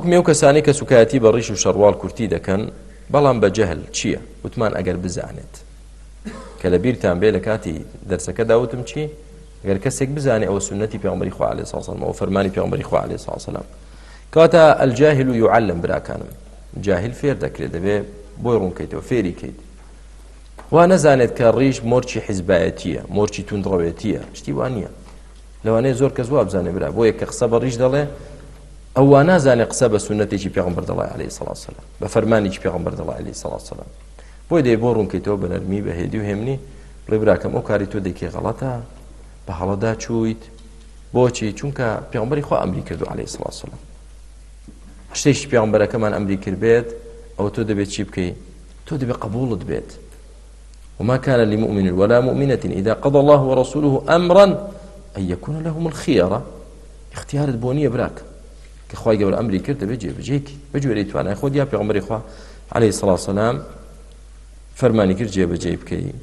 حکمی ئەو کەسانی کە سوکایەتی بە ڕیش و شەڕواڵ کورتی دەکەن بەڵام بە جەهل چییە؟ وتمان ئەگەر بزانێت کە لە بیرتان بێ لە کاتی دەرسەکەدا وتم چی؟ ئەگەر کەسێک بزانێ ئەوە سنەتی پێغەمبەری خوا عەلەیهی سڵاو سەلام ئەوە فەرمانی پێغەمبەری خوا عەلەیهی سڵاو سەلام کەواتە الجاهل يعلم براکانم جاهل فێر دەکرێت دەبێ بۆی ڕوونکەیتەوە فێری کەیت وا نەزانێت کە ڕیش مۆرچی حیزبایەتیە مۆرچی توندڕەوێتیە شتی وان نییە لەوانەیە زۆر کەس وا بزانێ برا بۆ یەکە قسە بە ڕیش دەڵێ ئەو وا نازانێ قسە بە سنەتێکی پێغەمبەر دەڵێ عەلەیهی سڵاو سەلام بە فەرمانێکی پێغەمبەر دەڵێ عەلەیهی سڵاو سەلام بۆی دەی بۆ ڕوونکەیتەوە بە نەرمی بە هێدی و هێمنی بڵێ براکەم ئەو کاری تۆ دەیکێ غەڵەتە بە هەڵەدا چوویت بۆچی چونکە پێغەمبەری خوا ئەمری کردو عەلەیهی سڵاو سەلام شتێکی پێغەمبەرەکەمان ئەمری کرد بێت ئەوە تۆ دەبێت چی بکەی تۆ دەبێت قبوڵت بێت وما كان لمؤمن ولا مؤمنة إذا قضى الله ورسوله أمرا أن يكون لهم الخيرة اختيارت بونية براك كخواي قبل أمري كرت بجيك بجوريت وأنا خود يا بيغمري خوا عليه الصلاة والسلام فرماني كرت جيب كي